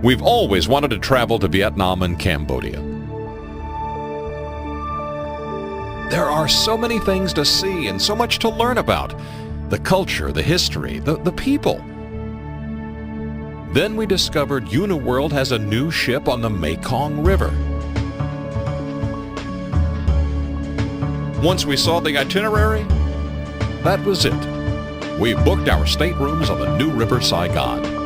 We've always wanted to travel to Vietnam and Cambodia. There are so many things to see and so much to learn about. The culture, the history, the people. Then we discovered Uniworld has a new ship on the Mekong River. Once we saw the itinerary, that was it. We booked our staterooms on the new River Saigon.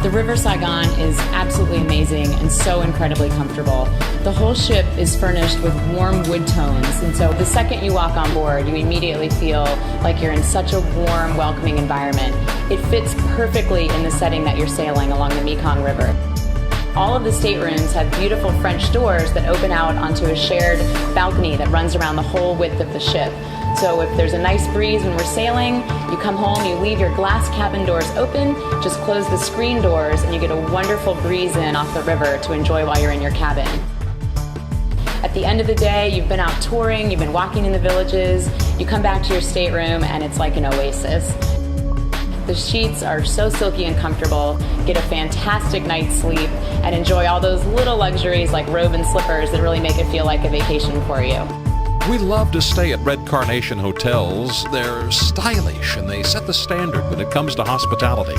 The River Saigon is absolutely amazing and so incredibly comfortable. The whole ship is furnished with warm wood tones, and so the second you walk on board, you immediately feel like you're in such a warm, welcoming environment. It fits perfectly in the setting that you're sailing along the Mekong River. All of the staterooms have beautiful French doors that open out onto a shared balcony that runs around the whole width of the ship. So if there's a nice breeze when we're sailing, you come home, you leave your glass cabin doors open, just close the screen doors, and you get a wonderful breeze in off the river to enjoy while you're in your cabin. At the end of the day, you've been out touring, you've been walking in the villages, you come back to your stateroom and it's like an oasis. The sheets are so silky and comfortable, get a fantastic night's sleep, and enjoy all those little luxuries like robe and slippers that really make it feel like a vacation for you. We love to stay at Red Carnation hotels. They're stylish and they set the standard when it comes to hospitality.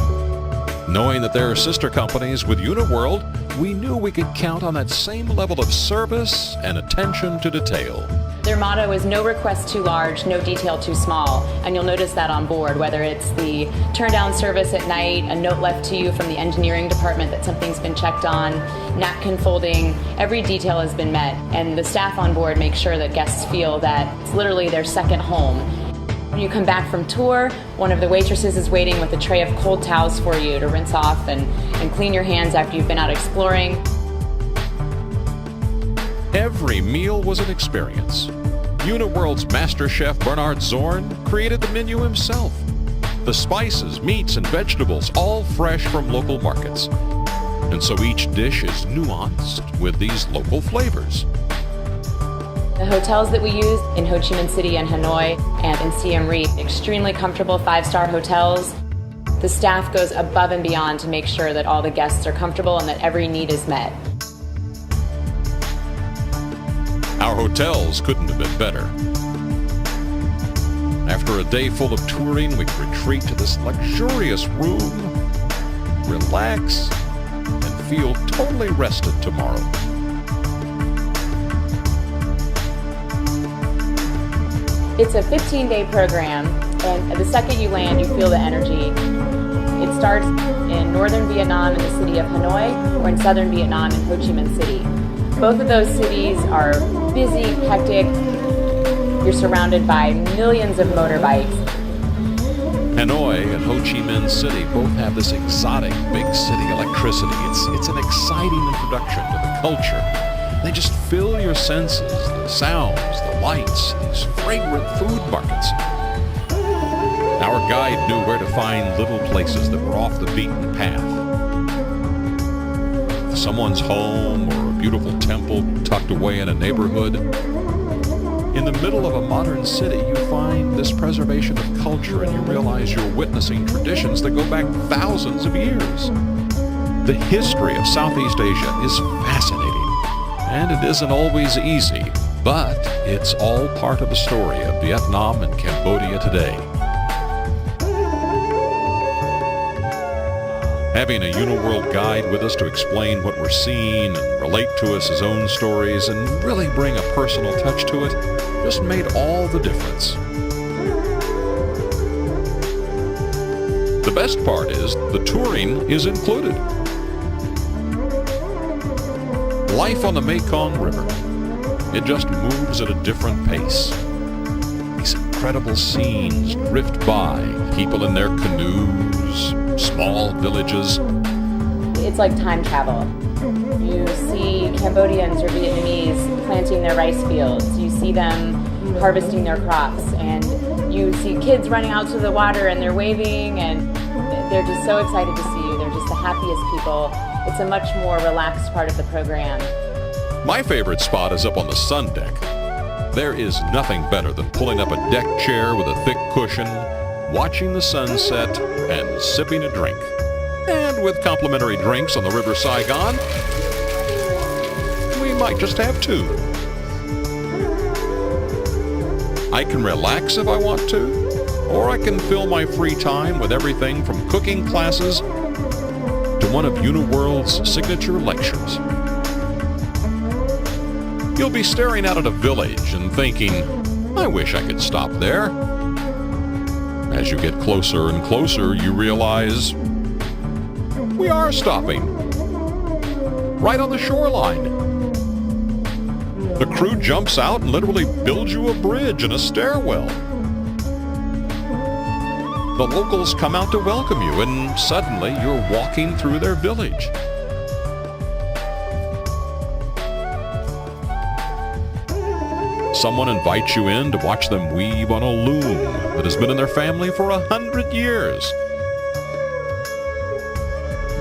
Knowing that there are sister companies with Uniworld, we knew we could count on that same level of service and attention to detail. Their motto is no request too large, no detail too small, and you'll notice that on board, whether it's the turn-down service at night, a note left to you from the engineering department that something's been checked on, napkin folding, every detail has been met, and the staff on board make sure that guests feel that it's literally their second home. When you come back from tour, one of the waitresses is waiting with a tray of cold towels for you to rinse off and clean your hands after you've been out exploring. Every meal was an experience. Uniworld's master chef Bernard Zorn created the menu himself. The spices, meats, and vegetables, all fresh from local markets. And so each dish is nuanced with these local flavors. The hotels that we use in Ho Chi Minh City and Hanoi and in Siem Reap, extremely comfortable 5-star hotels. The staff goes above and beyond to make sure that all the guests are comfortable and that every need is met. Our hotels couldn't have been better. After a day full of touring, we could retreat to this luxurious room, relax, and feel totally rested tomorrow. It's a 15-day program, and the second you land, you feel the energy. It starts in northern Vietnam in the city of Hanoi, or in southern Vietnam in Ho Chi Minh City. Both of those cities are busy, hectic. You're surrounded by millions of motorbikes. Hanoi and Ho Chi Minh City both have this exotic big city electricity. It's an exciting introduction to the culture. They just fill your senses, the sounds, the lights, these fragrant food markets. Our guide knew where to find little places that were off the beaten path. Someone's home or a beautiful temple tucked away in a neighborhood. In the middle of a modern city, you find this preservation of culture and you realize you're witnessing traditions that go back thousands of years. The history of Southeast Asia is fascinating, and it isn't always easy, but it's all part of the story of Vietnam and Cambodia today. Having a Uniworld guide with us to explain what we're seeing and relate to us his own stories and really bring a personal touch to it just made all the difference. The best part is the touring is included. Life on the Mekong River, it just moves at a different pace. These incredible scenes drift by, people in their canoes, small villages. It's like time travel. You see Cambodians or Vietnamese planting their rice fields. You see them harvesting their crops, and you see kids running out to the water and they're waving, and they're just so excited to see you. They're just the happiest people. It's a much more relaxed part of the program. My favorite spot is up on the sun deck. There is nothing better than pulling up a deck chair with a thick cushion, watching the sunset, and sipping a drink. And with complimentary drinks on the River Saigon, we might just have two. I can relax if I want to, or I can fill my free time with everything from cooking classes to one of Uniworld's signature lectures. You'll be staring out at a village and thinking, I wish I could stop there. As you get closer and closer, you realize we are stopping. Right on the shoreline. The crew jumps out and literally builds you a bridge and a stairwell. The locals come out to welcome you, and suddenly you're walking through their village. Someone invites you in to watch them weave on a loom that has been in their family for 100 years.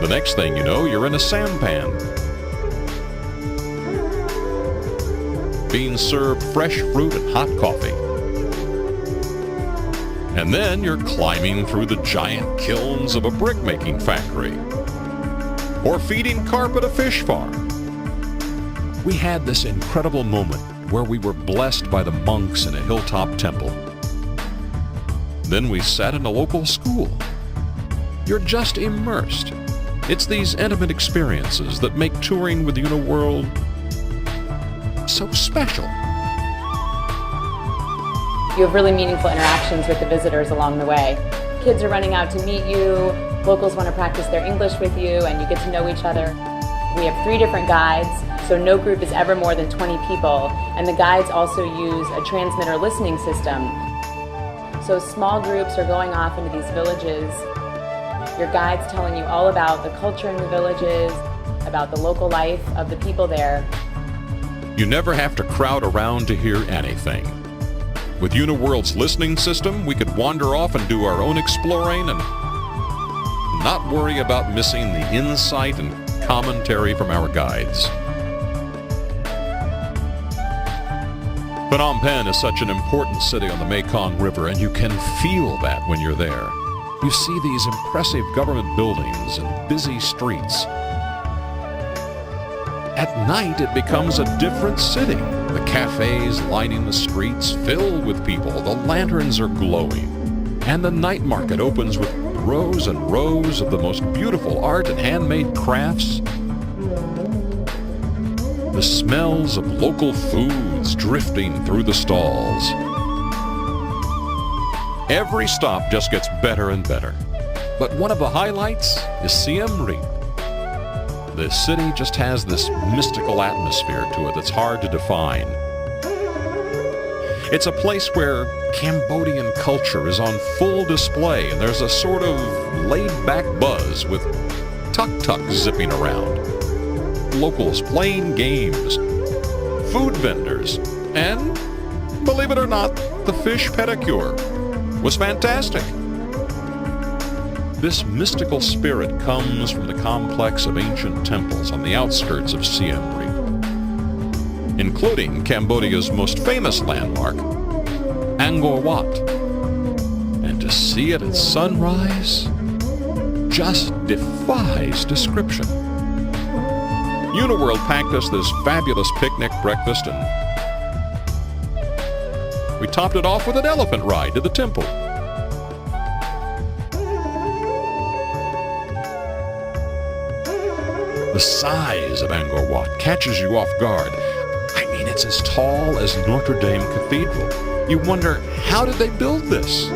The next thing you know, you're in a sampan, being served fresh fruit and hot coffee. And then you're climbing through the giant kilns of a brick-making factory, or feeding carp at a fish farm. We had this incredible moment where we were blessed by the monks in a hilltop temple. Then we sat in a local school. You're just immersed. It's these intimate experiences that make touring with Uniworld so special. You have really meaningful interactions with the visitors along the way. Kids are running out to meet you, locals want to practice their English with you, and you get to know each other. We have 3 different guides, so no group is ever more than 20 people, and the guides also use a transmitter listening system. So small groups are going off into these villages. Your guide's telling you all about the culture in the villages, about the local life of the people there. You never have to crowd around to hear anything. With Uniworld's listening system, we could wander off and do our own exploring and not worry about missing the insight and commentary from our guides. Phnom Penh is such an important city on the Mekong River, and you can feel that when you're there. You see these impressive government buildings and busy streets. At night, it becomes a different city. The cafes lining the streets fill with people. The lanterns are glowing. And the night market opens with rows and rows of the most beautiful art and handmade crafts. The smells of local foods drifting through the stalls. Every stop just gets better and better. But one of the highlights is Siem Reap. The city just has this mystical atmosphere to it that's hard to define. It's a place where Cambodian culture is on full display, and there's a sort of laid-back buzz with tuk-tuk zipping around, locals playing games, food vendors, and, believe it or not, the fish pedicure was fantastic. This mystical spirit comes from the complex of ancient temples on the outskirts of Siem Reap, including Cambodia's most famous landmark, Angkor Wat. And to see it at sunrise just defies description. Uniworld packed us this fabulous picnic breakfast, and we topped it off with an elephant ride to the temple. The size of Angkor Wat catches you off guard. I mean, it's as tall as Notre Dame Cathedral. You wonder, how did they build this?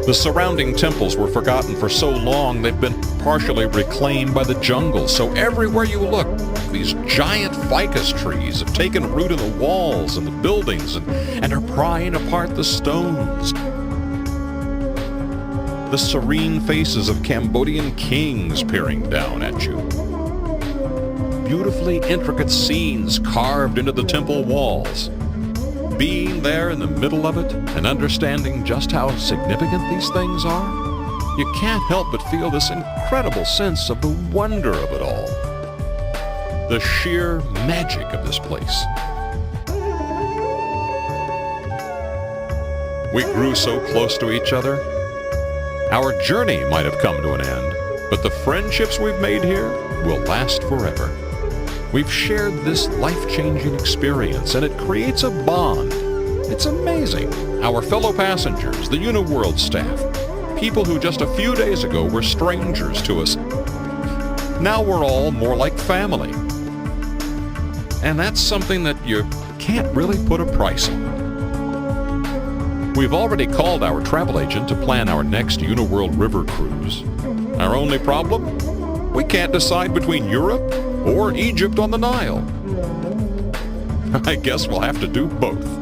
The surrounding temples were forgotten for so long they've been partially reclaimed by the jungle. So everywhere you look, these giant ficus trees have taken root in the walls and the buildings and are prying apart the stones. The serene faces of Cambodian kings peering down at you. Beautifully intricate scenes carved into the temple walls. Being there in the middle of it and understanding just how significant these things are, you can't help but feel this incredible sense of the wonder of it all. the sheer magic of this place. We grew so close to each other. Our journey might have come to an end, but the friendships we've made here will last forever. We've shared this life-changing experience, and it creates a bond. It's amazing. Our fellow passengers, the Uniworld staff, people who just a few days ago were strangers to us. Now we're all more like family. And that's something that you can't really put a price on. We've already called our travel agent to plan our next Uniworld river cruise. Our only problem? We can't decide between Europe or Egypt on the Nile. I guess we'll have to do both.